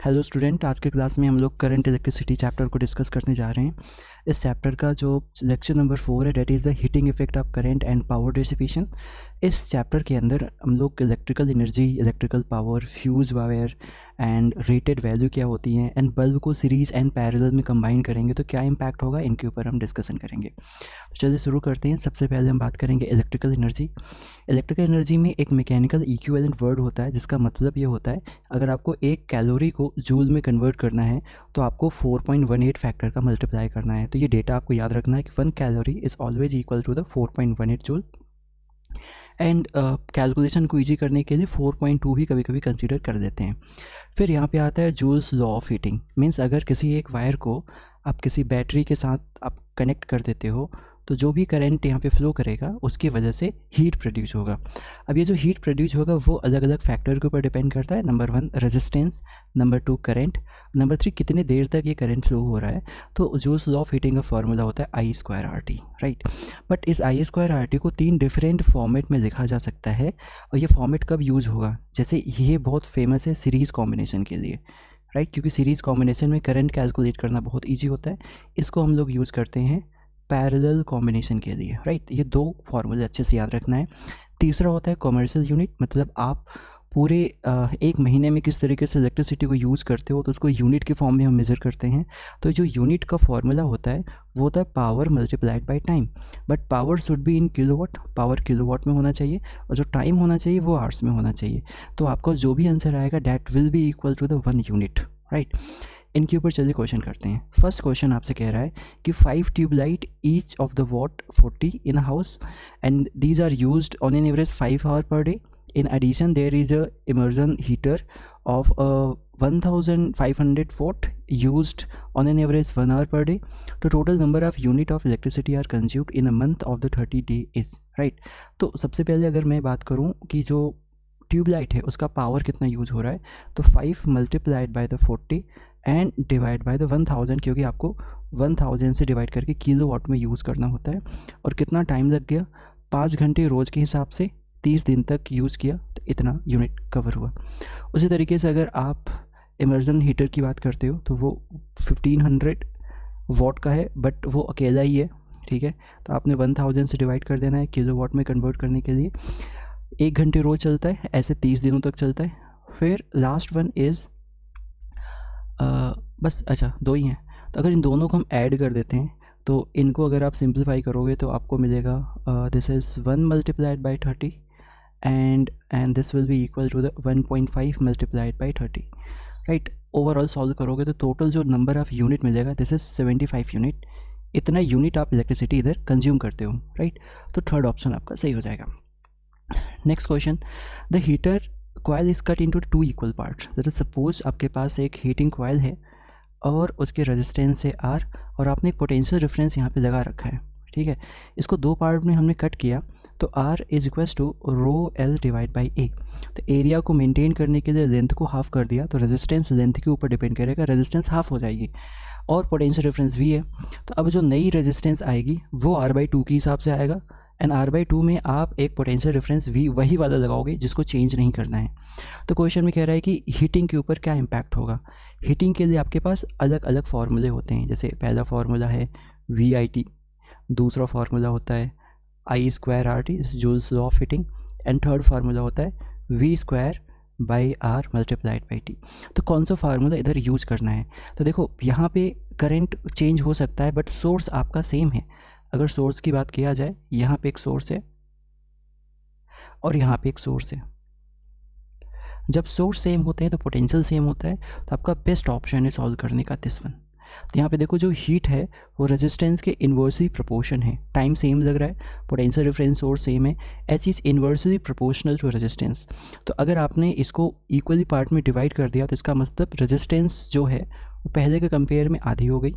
Hello student, आज के class में हम लोग करंट इलेक्ट्रिसिटी चैप्टर को डिस्कस करने जा रहे हैं। इस चैप्टर का जो लेक्चर नंबर 4 है, that is the heating effect of current and power dissipation. इस चैप्टर के अंदर हम लोग electrical energy, electrical power, fuse wire and rated value क्या होती हैं, एंड बल्ब को सीरीज़ एंड पैरेलल में कंबाइन करेंगे तो क्या इम्पैक्ट होगा, इनके ऊपर हम डिस्कशन करेंगे। तो चलिए शुरू करते हैं। सबसे पहले हम बात करेंगे इलेक्ट्रिकल एनर्जी। इलेक्ट्रिकल एनर्जी में एक मैकेनिकल इक्विवेलेंट वर्ड होता है जिसका मतलब ये होता है, अगर आपको एक कैलोरी को जूल में कन्वर्ट करना है तो आपको 4.18 फैक्टर का मल्टीप्लाई करना है। तो ये डेटा आपको याद रखना है कि 1 calorie is always equal to the 4.18 joule. And calculation को ईजी करने के लिए 4.2 भी कभी कभी कंसीडर कर देते हैं। फिर यहाँ पे आता है joules law of heating. Means अगर किसी एक वायर को आप किसी बैटरी के साथ आप कनेक्ट कर देते हो तो जो भी करंट यहाँ पे फ्लो करेगा उसकी वजह से हीट प्रोड्यूस होगा। अब ये जो हीट प्रोड्यूस होगा वो अलग अलग फैक्टर के ऊपर डिपेंड करता है। Number 1 resistance, number 2 current, number 3 कितने देर तक ये करंट फ्लो हो रहा है। तो जूल्स लॉ ऑफ हीटिंग का फॉर्मूला होता है I²RT, राइट। बट इस I²RT को 3 डिफरेंट फॉर्मेट में लिखा जा सकता है। और ये फॉर्मेट कब यूज़ होगा, जैसे ये बहुत फेमस है सीरीज़ कॉम्बिनेशन के लिए, राइट, क्योंकि सीरीज़ कॉम्बिनेशन में करंट कैलकुलेट करना बहुत ईजी होता है। इसको हम लोग यूज़ करते हैं पैरेलल कॉम्बिनेशन के लिए, राइट। ये 2 फॉर्मूले अच्छे से याद रखना है। तीसरा होता है कॉमर्शियल यूनिट, मतलब आप पूरे एक महीने में किस तरीके से इलेक्ट्रिसिटी को यूज़ करते हो तो उसको यूनिट के फॉर्म में हम मेज़र करते हैं। तो जो यूनिट का फॉर्मूला होता है वो होता है power multiplied by time. But power should be in kilowatt, power kilowatt में होना चाहिए, और जो टाइम होना चाहिए वो आवर्स में होना चाहिए। तो आपका जो भी आंसर आएगा that will be equal to the 1 unit, right. इनके ऊपर चलिए क्वेश्चन करते हैं। फर्स्ट क्वेश्चन आपसे कह रहा है कि 5 tubelight each of the watt 40 in house and these are used on an average 5 hour per day. In addition, there is a immersion heater of 1500 watt used on an average 1 hour per day. The total number of unit of electricity are consumed in a month of the 30 day is, right. तो सबसे पहले अगर मैं बात करूं कि जो tubelight है उसका पावर कितना यूज़ हो रहा है, तो 5 multiplied by the 40 and divide by the 1000, क्योंकि आपको 1000 से डिवाइड करके किलो वाट में यूज़ करना होता है। और कितना टाइम लग गया, 5 घंटे रोज़ के हिसाब से 30 दिन तक यूज़ किया तो इतना यूनिट कवर हुआ। उसी तरीके से अगर आप इमर्जन हीटर की बात करते हो तो वो 1500 वाट का है, बट वो अकेला ही है, ठीक है। तो आपने 1000 से डिवाइड कर देना है किलो वाट में कन्वर्ट करने के लिए। 1 घंटे रोज़ चलता है, ऐसे 30 दिनों तक चलता है। फिर लास्ट वन इज़ बस, अच्छा 2 ही हैं। तो अगर इन दोनों को हम ऐड कर देते हैं तो इनको अगर आप सिंप्लीफाई करोगे तो आपको मिलेगा this is 1 multiplied by 30 and this will be equal to the 1.5 multiplied by 30, right. Overall solve करोगे तो टोटल जो नंबर ऑफ़ यूनिट मिलेगा दिस इज़ 75 यूनिट। इतना यूनिट आप इलेक्ट्रिसिटी इधर कंज्यूम करते हो, राइट। तो थर्ड ऑप्शन आपका सही हो जाएगा। Next question, the heater coil is cut into 2 equal parts. That is suppose आपके पास एक हीटिंग कॉइल है और उसके रेजिस्टेंस है R, और आपने एक पोटेंशियल रेफरेंस यहाँ पे लगा रखा है, ठीक है। इसको 2 पार्ट में हमने कट किया तो R is equals to rho L divide by A। तो एरिया को मेंटेन करने के लिए लेंथ को हाफ कर दिया, तो रेजिस्टेंस लेंथ के ऊपर डिपेंड करेगा, रेजिस्टेंस हाफ हो जाएगी, और पोटेंशियल रेफरेंस V है। तो अब जो नई रेजिस्टेंस आएगी वो R/2 के हिसाब से आएगा, एंड R/2 में आप एक पोटेंशियल रेफरेंस V वही वाला लगाओगे जिसको चेंज नहीं करना है। तो क्वेश्चन में कह रहा है कि हीटिंग के ऊपर क्या इम्पैक्ट होगा। हीटिंग के लिए आपके पास अलग अलग फार्मूले होते हैं, जैसे पहला फार्मूला है VIT, दूसरा फार्मूला होता है I²RT, joules law of heating, and third formula होता है V² by R multiplied by T। तो कौन सा फार्मूला इधर यूज़ करना है। तो देखो यहाँ पे करंट चेंज हो सकता है बट सोर्स आपका सेम है। अगर सोर्स की बात किया जाए, यहाँ पे एक सोर्स है और यहाँ पे एक सोर्स है। जब सोर्स सेम होते हैं तो पोटेंशियल सेम होता है, तो आपका बेस्ट ऑप्शन है सॉल्व करने का दिस वन। तो यहाँ पे देखो जो हीट है वो रेजिस्टेंस के इन्वर्सली प्रोपोर्शन है, टाइम सेम लग रहा है, पोटेंशियल रेफरेंस सोर्स सेम है, H is inversely proportional to resistance. तो अगर आपने इसको इक्वली पार्ट में डिवाइड कर दिया तो इसका मतलब रेजिस्टेंस जो है वो पहले के कंपेयर में आधी हो गई।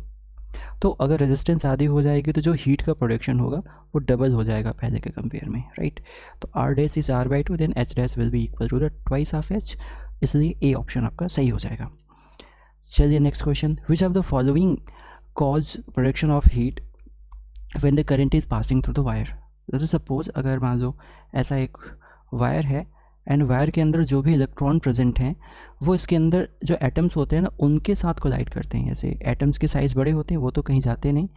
तो अगर रेजिस्टेंस आधी हो जाएगी तो जो हीट का प्रोडक्शन होगा वो डबल हो जाएगा पहले के कंपेयर में, राइट। तो R dash is R/2, then H dash will be equal to the twice of H, इसलिए ए ऑप्शन आपका सही हो जाएगा। चलिए next question, which of the following cause production of heat when the current is passing through the wire. जैसे suppose अगर मान लो ऐसा एक वायर है एंड वायर के अंदर जो भी इलेक्ट्रॉन प्रेजेंट हैं वो इसके अंदर जो एटम्स होते हैं ना उनके साथ कोलाइड करते हैं। जैसे एटम्स के साइज़ बड़े होते हैं वो तो कहीं जाते नहीं,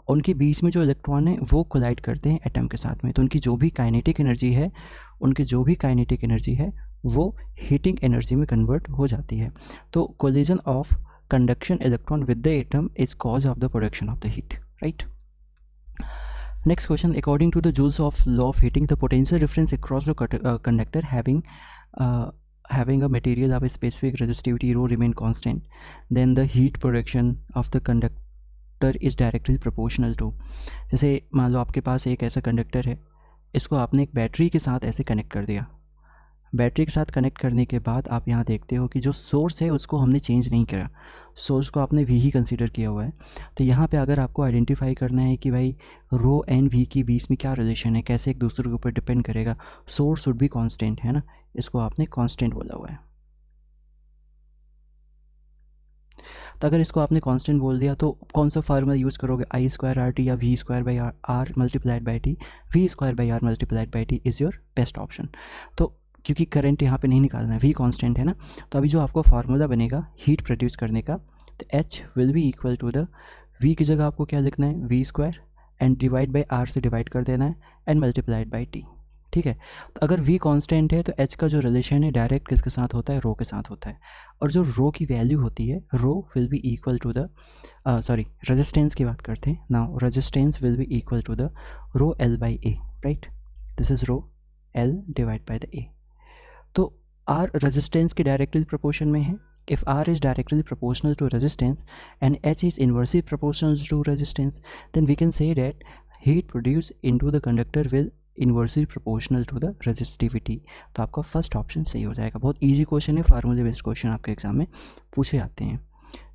उनके बीच में जो इलेक्ट्रॉन है वो कोलाइड करते हैं एटम के साथ में, तो उनकी जो भी काइनेटिक एनर्जी है वो हीटिंग एनर्जी में कन्वर्ट हो जाती है। तो collision of conduction electron with the atom is cause of the production of the heat, right. Next question, according to the Joule's law of heating, the potential difference across the conductor having a material of a specific resistivity rho remain constant, then the heat production of the conductor is directly proportional to। जैसे मान लो आपके पास एक ऐसा conductor है, इसको आपने एक battery के साथ ऐसे कनेक्ट कर दिया। बैटरी के साथ कनेक्ट करने के बाद आप यहाँ देखते हो कि जो सोर्स है उसको हमने चेंज नहीं करा, सोर्स को आपने वी ही कंसीडर किया हुआ है। तो यहाँ पे अगर आपको आइडेंटिफाई करना है कि भाई रो एंड वी के बीच में क्या रिलेशन है, कैसे एक दूसरे के ऊपर डिपेंड करेगा, सोर्स वुड बी कांस्टेंट, है ना, इसको आपने कांस्टेंट बोला हुआ है। तो अगर इसको आपने कांस्टेंट बोल दिया तो कौन सा फार्मूला यूज़ करोगे, आई स्क्वायर आर टी या V square by R multiplied by T. V square by R multiplied by T is your best option. तो क्योंकि करंट यहाँ पे नहीं निकालना है, वी कांस्टेंट है ना, तो अभी जो आपको फार्मूला बनेगा हीट प्रोड्यूस करने का, तो H will be equal to the V की जगह आपको क्या लिखना है, V square and divide by R से डिवाइड कर देना है एंड मल्टीप्लाइड बाई टी, ठीक है। तो अगर वी कांस्टेंट है तो एच का जो रिलेशन है डायरेक्ट किसके साथ होता है, रो के साथ होता है। और जो रो की वैल्यू होती है, rho will be equal to the resistance की बात करते हैं now, resistance will be equal to the rho L by A, right. This is rho L divide by the A. तो R रेजिस्टेंस के डायरेक्टली प्रोपोर्शन में है। If R is directly proportional to resistance and H is inversely proportional to resistance, then we can say that heat produced into the conductor will inversely proportional to the resistivity। तो आपका first option सही हो जाएगा। बहुत easy question है, फार्मूले based question आपके exam में पूछे जाते हैं।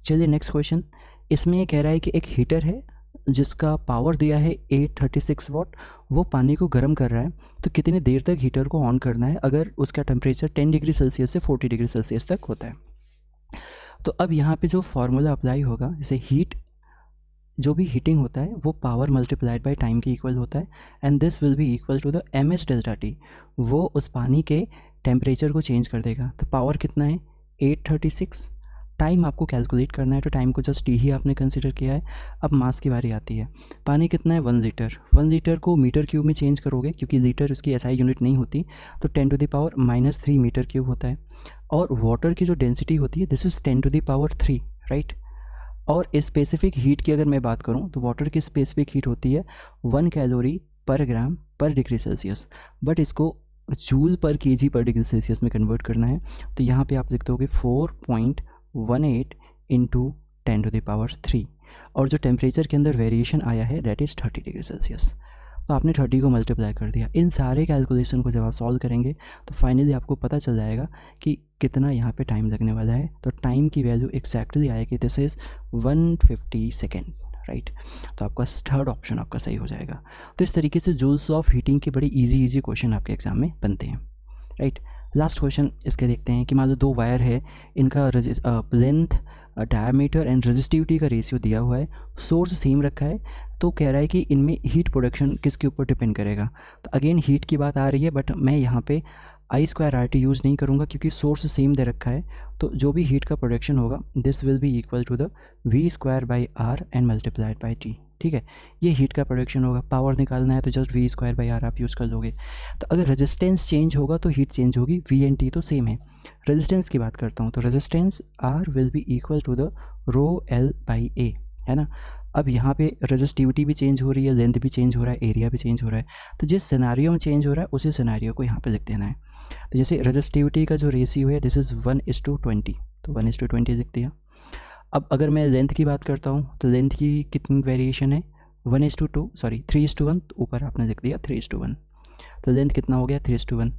चलिए नेक्स्ट क्वेश्चन, इसमें ये कह रहा है कि एक हीटर है जिसका पावर दिया है 836 वाट, वो पानी को गर्म कर रहा है, तो कितनी देर तक हीटर को ऑन करना है अगर उसका टेम्परेचर 10 डिग्री सेल्सियस से 40 डिग्री सेल्सियस तक होता है। तो अब यहाँ पे जो फार्मूला अप्लाई होगा, जैसे हीट, जो भी हीटिंग होता है वो पावर मल्टीप्लाइड बाय टाइम के इक्वल होता है and this will be equal to the M S delta T. वो उस पानी के टेम्परेचर को चेंज कर देगा। तो पावर कितना है 836, टाइम आपको कैलकुलेट करना है, तो टाइम को जस्ट टी ही आपने कंसिडर किया है। अब मास की बारी आती है, पानी कितना है 1 लीटर, 1 लीटर को मीटर क्यूब में चेंज करोगे क्योंकि लीटर उसकी एसआई यूनिट नहीं होती, तो 10 to the power -3 metre cube होता है। और वाटर की जो डेंसिटी होती है this is 10 to the power 3, right. और स्पेसिफिक हीट की अगर मैं बात करूँ तो वाटर की स्पेसिफिक हीट होती है 1 कैलोरी पर ग्राम पर डिग्री सेल्सियस, बट इसको जूल पर केजी पर डिग्री सेल्सियस में कन्वर्ट करना है। तो यहाँ पे आप लिख दोगे 4.18 इंटू 10 टू द पावर 3, और जो टेम्परेचर के अंदर वेरिएशन आया है दैट इज़ 30 डिग्री सेल्सियस। तो आपने 30 को मल्टीप्लाई कर दिया। इन सारे कैलकुलेशन को जब आप सॉल्व करेंगे तो फाइनली आपको पता चल जाएगा कि कितना यहाँ पे टाइम लगने वाला है। तो टाइम की वैल्यू एक्जैक्टली आएगी, दिस इज़ 150 सेकेंड, राइट। तो आपका थर्ड ऑप्शन आपका सही हो जाएगा। तो इस तरीके से जूल्स ऑफ हीटिंग के बड़े इजी क्वेश्चन आपके एग्जाम में बनते हैं, राइट। लास्ट क्वेश्चन इसके देखते हैं कि मान लो 2 वायर है, इनका लेंथ, डायमीटर एंड रेजिस्टिविटी का रेशियो दिया हुआ है, सोर्स सेम रखा है, तो कह रहा है कि इनमें हीट प्रोडक्शन किसके ऊपर डिपेंड करेगा। तो अगेन हीट की बात आ रही है, बट मैं यहाँ पे आई स्क्वायर आर टी यूज़ नहीं करूँगा क्योंकि सोर्स सेम दे रखा है। तो जो भी हीट का प्रोडक्शन होगा this will be equal to the V square by R and multiplied by T, ठीक है। ये हीट का प्रोडक्शन होगा। पावर निकालना है तो just V square by R आप यूज़ कर लोगे। तो अगर रेजिस्टेंस चेंज होगा तो हीट चेंज होगी, वी एंड टी तो सेम है। रेजिस्टेंस की बात करता हूँ तो resistance R will be equal to the rho L by A, है ना। अब यहाँ पे रेजिस्टिविटी भी चेंज हो रही है, लेंथ भी चेंज हो रहा है, एरिया भी चेंज हो रहा है। तो जिस सिनेरियो में चेंज हो रहा है उसी सिनेरियो को यहाँ पे लिख देना है। तो जैसे रेजिस्टिविटी का जो रेशियो है दिस इज़ 1:20, तो 1:20 लिख दिया। अब अगर मैं लेंथ की बात करता हूँ तो लेंथ की कितनी वेरिएशन है 3:1, तो ऊपर आपने लिख दिया 3:1, तो लेंथ कितना हो गया 3:1।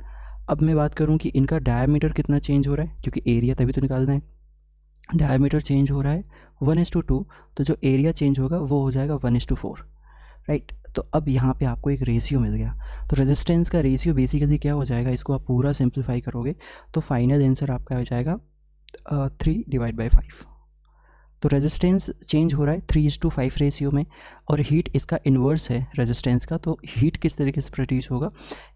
अब मैं बात करूँ कि इनका डायमीटर कितना चेंज हो रहा है, क्योंकि एरिया तभी तो निकालना है। डायमीटर चेंज हो रहा है 1:2, तो जो एरिया चेंज होगा वो हो जाएगा 1:4, राइट। तो अब यहाँ पे आपको एक रेशियो मिल गया। तो रेजिस्टेंस का रेशियो बेसिकली क्या हो जाएगा, इसको आप पूरा सिंप्लीफाई करोगे तो फाइनल आंसर आपका हो जाएगा 3/5। तो रेजिस्टेंस चेंज हो रहा है 3:5 रेशियो में, और हीट इसका इन्वर्स है रेजिस्टेंस का। तो हीट किस तरीके से प्रोड्यूस होगा,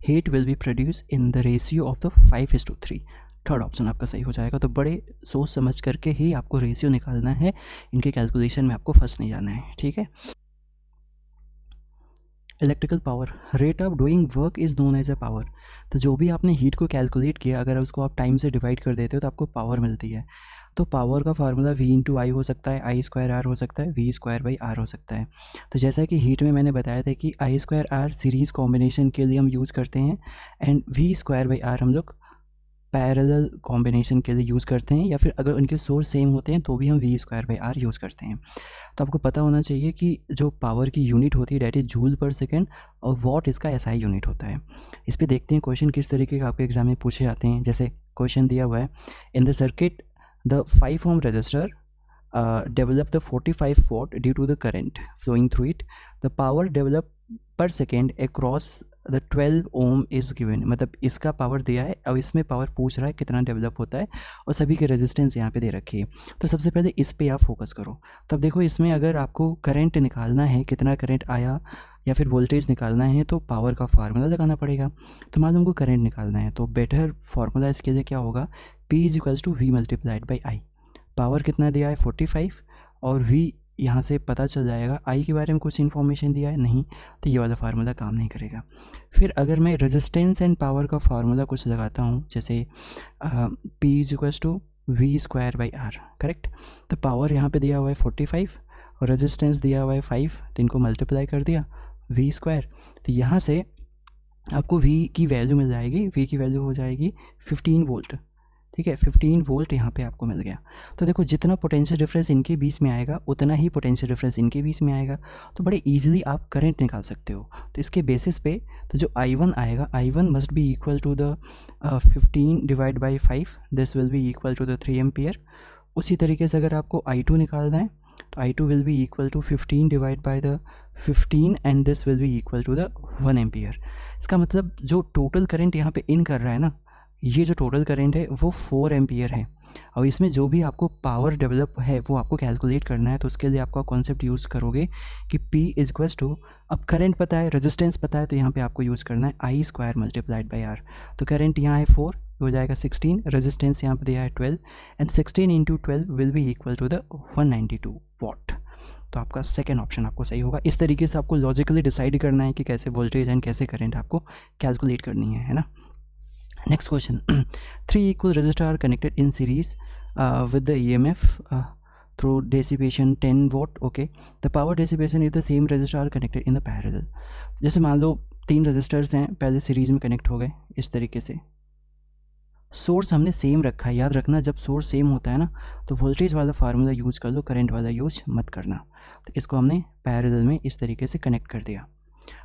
heat will B produce in the ratio of the 5:3। Third option आपका सही हो जाएगा। तो बड़े सोच समझ करके ही आपको रेशियो निकालना है, इनके कैलकुलेशन में आपको फंस नहीं जाना है, ठीक है। Electrical power, rate of doing work is known as a power. तो जो भी आपने हीट को कैलकुलेट किया, अगर उसको आप टाइम से डिवाइड कर देते हो तो आपको पावर मिलती है। तो पावर का फार्मूला V/I हो सकता है, I² R हो सकता है, V²/R हो सकता है। तो जैसा कि हीट में मैंने बताया था कि I²R सीरीज़ कॉम्बिनेशन के लिए हम यूज़ करते हैं, एंड V²/R हम लोग पैरेलल कॉम्बिनेशन के लिए यूज़ करते हैं, या फिर अगर उनके सोर्स सेम होते हैं तो भी हम V²/R यूज़ करते हैं। तो आपको पता होना चाहिए कि जो पावर की यूनिट होती है डेट इज़ जूल पर सेकेंड, और वॉट इसका SI यूनिट होता है। इस पे देखते हैं क्वेश्चन किस तरीके का आपके एग्जाम में पूछे जाते हैं। जैसे क्वेश्चन दिया हुआ है, in the circuit the 5 ohm resistor develop the 45 watt due to the current flowing through it. The power developed per second across the 12 ohm is given। मतलब इसका पावर दिया है और इसमें पावर पूछ रहा है कितना डेवलप होता है, और सभी के रेजिस्टेंस यहाँ पे दे रखी है। तो सबसे पहले इस पे आप फोकस करो। तब देखो इसमें अगर आपको करंट निकालना है, कितना करंट आया या फिर वोल्टेज निकालना है, तो पावर का फार्मूला लगाना पड़ेगा। तो मान लो हमको करंट निकालना है, तो बेटर फार्मूला इसके लिए क्या होगा, P = V×I। पावर कितना दिया है 45, और V यहाँ से पता चल जाएगा। I के बारे में कुछ इन्फॉर्मेशन दिया है नहीं, तो ये वाला फार्मूला काम नहीं करेगा। फिर अगर मैं रेजिस्टेंस एंड पावर का फार्मूला कुछ लगाता हूँ, जैसे P = V²/R, करेक्ट। तो पावर यहाँ पे दिया हुआ है 45 और रेजिस्टेंस दिया हुआ है 5, तो इनको मल्टीप्लाई कर दिया V²। तो यहाँ से आपको V की वैल्यू मिल जाएगी, V की वैल्यू हो जाएगी 15 वोल्ट, ठीक है। 15 वोल्ट यहाँ पे आपको मिल गया। तो देखो जितना पोटेंशियल डिफरेंस इनके बीच में आएगा उतना ही पोटेंशियल डिफरेंस इनके बीच में आएगा, तो बड़े इजीली आप करंट निकाल सकते हो। तो इसके बेसिस पे तो जो I1 आएगा, I1 must be equal to the 15/5, this will be equal to the 3 ampere. उसी तरीके से अगर आपको I2 निकालना है, तो I2 will be equal to 15/15 and this will be equal to the 1 ampere. इसका मतलब जो टोटल करंट यहाँ पे इन कर रहा है ना, ये जो टोटल करंट है वो 4 एम्पियर है, और इसमें जो भी आपको पावर डेवलप है वो आपको कैलकुलेट करना है। तो उसके लिए आपका कॉन्सेप्ट यूज़ करोगे कि P = अब करंट पता है, रेजिस्टेंस पता है, तो यहाँ पे आपको यूज़ करना है I² × R। तो करंट यहाँ है 4, हो जाएगा 16, रेजिस्टेंस यहाँ पे दिया है 12, and 16 × 12 will be equal to the 192 watt. तो आपका सेकेंड ऑप्शन आपको सही होगा। इस तरीके से आपको लॉजिकली डिसाइड करना है कि कैसे वोल्टेज एंड कैसे करंट आपको कैलकुलेट करनी है ना। Next question, 3 equal resistors are connected in series with the EMF through dissipation 10 watt. Okay, the power dissipation if the same resistors are connected in the parallel। जैसे मान लो 3 resistors हैं, पहले series में connect हो गए, इस तरीके से सोर्स हमने सेम रखा है। याद रखना जब सोर्स सेम होता है ना, तो वोल्टेज वाला फार्मूला यूज़ कर लो, करंट वाला यूज मत करना। तो इसको हमने पैरेलल में इस तरीके से कनेक्ट कर दिया।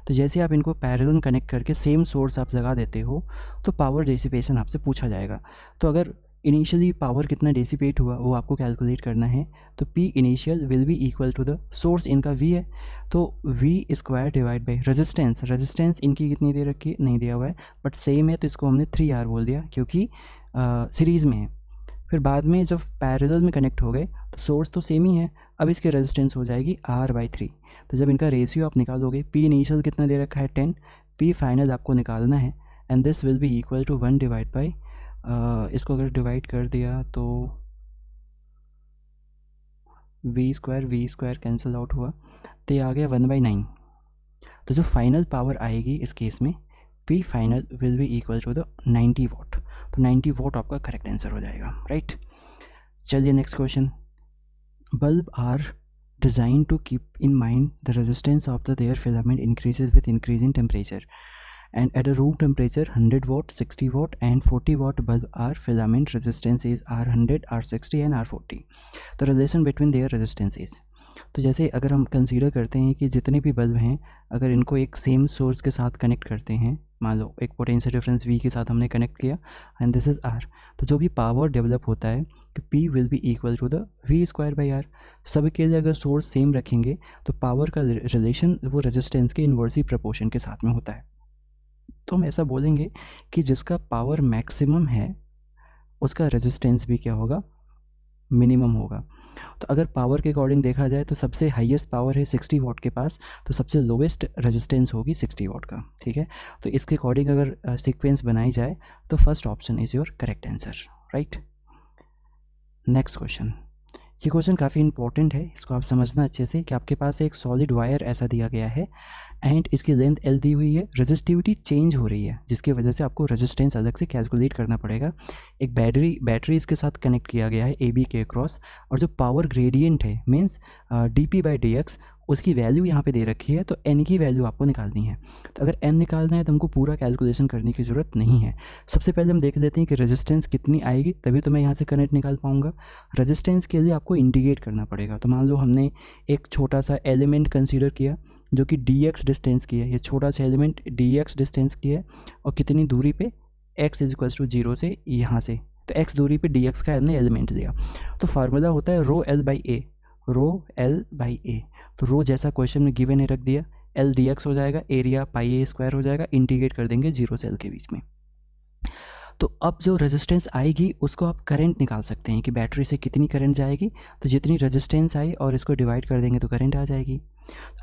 तो जैसे आप इनको पैरेलल कनेक्ट करके सेम सोर्स आप लगा देते हो, तो पावर डेसिपेशन आपसे पूछा जाएगा। तो अगर इनिशियली पावर कितना डेसिपेट हुआ वो आपको कैलकुलेट करना है, तो P initial will be equal to the source इनका V है, तो V² रेजिस्टेंस। रेजिस्टेंस इनकी कितनी दे रखी है, नहीं दिया हुआ है, बट सेम है तो इसको हमने 3R बोल दिया क्योंकि सीरीज़ में है। फिर बाद में जब पैरेलल में कनेक्ट हो गए तो सोर्स तो सेम ही है, अब इसकी रेजिस्टेंस हो जाएगी R/3। तो जब इनका रेशियो आप निकालोगे, P इनिशियल कितना दे रखा है 10, P फाइनल आपको निकालना है, and this will be equal to 1/, इसको अगर डिवाइड कर दिया तो V² कैंसिल आउट हुआ, तो ये आ गया 1/9। तो जो फाइनल पावर आएगी इस केस में, P final will be equal to the 90 watt. तो 90 वॉट आपका करेक्ट आंसर हो जाएगा, राइट। चलिए next question, bulb are designed to keep in mind the resistance of their filament increases with increasing temperature, and at a room temperature 100 watt, 60 watt and 40 watt bulb are filament resistance is R100, R60 and R40। the relation between their resistance is। तो जैसे अगर हम consider करते हैं कि जितने भी bulb हैं, अगर इनको एक सेम सोर्स के साथ कनेक्ट करते हैं, मान लो एक पोटेंशियल डिफरेंस V के साथ हमने कनेक्ट किया एंड दिस इज़ R, तो जो भी पावर डेवलप होता है कि P will be equal to the V²/R। सब के लिए अगर सोर्स सेम रखेंगे तो पावर का रिलेशन वो रेजिस्टेंस के इन्वर्सली प्रोपोर्शन के साथ में होता है। तो हम ऐसा बोलेंगे कि जिसका पावर मैक्सिमम है उसका रेजिस्टेंस भी क्या होगा, मिनिमम होगा। तो अगर पावर के अकॉर्डिंग देखा जाए तो सबसे हाईएस्ट पावर है 60 वाट के पास, तो सबसे लोवेस्ट रेजिस्टेंस होगी 60 वाट का, ठीक है। तो इसके अकॉर्डिंग अगर सीक्वेंस बनाई जाए तो first option is your correct answer, right. Next question, ये क्वेश्चन काफ़ी इंपॉर्टेंट है, इसको आप समझना अच्छे से कि आपके पास एक सॉलिड वायर ऐसा दिया गया है एंड इसकी लेंथ एल दी हुई है, रेजिस्टिविटी चेंज हो रही है जिसकी वजह से आपको रेजिस्टेंस अलग से कैलकुलेट करना पड़ेगा। एक बैटरी इसके साथ कनेक्ट किया गया है ए बी के अक्रॉस, और जो पावर ग्रेडियंट है means D P by D x, उसकी वैल्यू यहाँ पे दे रखी है, तो n की वैल्यू आपको निकालनी है। तो अगर n निकालना है तो हमको पूरा कैलकुलेशन करने की ज़रूरत नहीं है। सबसे पहले हम देख लेते हैं कि रेजिस्टेंस कितनी आएगी, तभी तो मैं यहाँ से करंट निकाल पाऊँगा। रेजिस्टेंस के लिए आपको इंटीग्रेट करना पड़ेगा। तो मान लो हमने एक छोटा सा एलिमेंट कंसीडर किया जो कि dx डिस्टेंस की है, ये छोटा सा एलिमेंट dx डिस्टेंस की है और कितनी दूरी पे, x इज 0 से यहाँ से, तो x दूरी पे dx का हमने एलिमेंट दिया। तो फार्मूला होता है rho L by A, rho L by A. तो रो जैसा क्वेश्चन में गिवन है रख दिया, एल डी एक्स हो जाएगा, एरिया पाई ए स्क्वायर हो जाएगा, इंटीग्रेट कर देंगे 0 से एल के बीच में। तो अब जो रेजिस्टेंस आएगी उसको आप करंट निकाल सकते हैं कि बैटरी से कितनी करंट जाएगी, तो जितनी रेजिस्टेंस आई और इसको डिवाइड कर देंगे तो करंट आ जाएगी।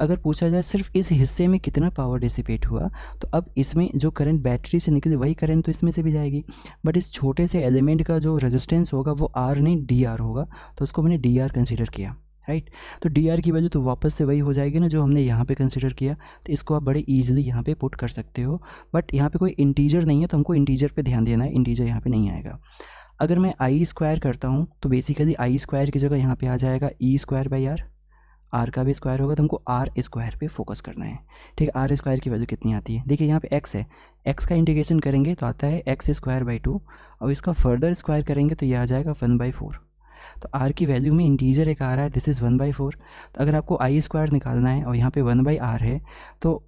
अगर पूछा जाए सिर्फ इस हिस्से में कितना पावर डिसिपेट हुआ, तो अब इसमें जो करंट बैटरी से निकली वही करंट तो इसमें से भी जाएगी, बट इस छोटे से एलिमेंट का जो रेजिस्टेंस होगा वो आर नहीं डी आर होगा, तो उसको मैंने डी आर कंसिडर किया, राइट। तो डी आर की वैल्यू तो वापस से वही हो जाएगी ना जो हमने यहाँ पे कंसिडर किया, तो इसको आप बड़े इजीली यहाँ पे पुट कर सकते हो। बट यहाँ पे कोई इंटीजर नहीं है तो हमको इंटीजर पे ध्यान देना है, इंटीजर यहाँ पे नहीं आएगा। अगर मैं आई स्क्वायर करता हूँ तो बेसिकली आई स्क्वायर की जगह यहाँ पे आ जाएगा ई स्क्वायर बाई आर का भी स्क्वायर होगा, तो हमको आर स्क्वायर पे फोकस करना है, ठीक है। आर स्क्वायर की वैल्यू कितनी आती है, देखिए यहाँ पे एक्स है, एक्स का इंटीग्रेशन करेंगे तो आता है एक्स स्क्वायर बाई 2, और इसका फर्दर स्क्वायर करेंगे तो ये आ जाएगा 1/4। तो आर की वैल्यू में इंटीजर एक आ रहा है, दिस इज़ 1/4। तो अगर आपको आई स्क्वायर निकालना है और यहाँ पे 1/r है, तो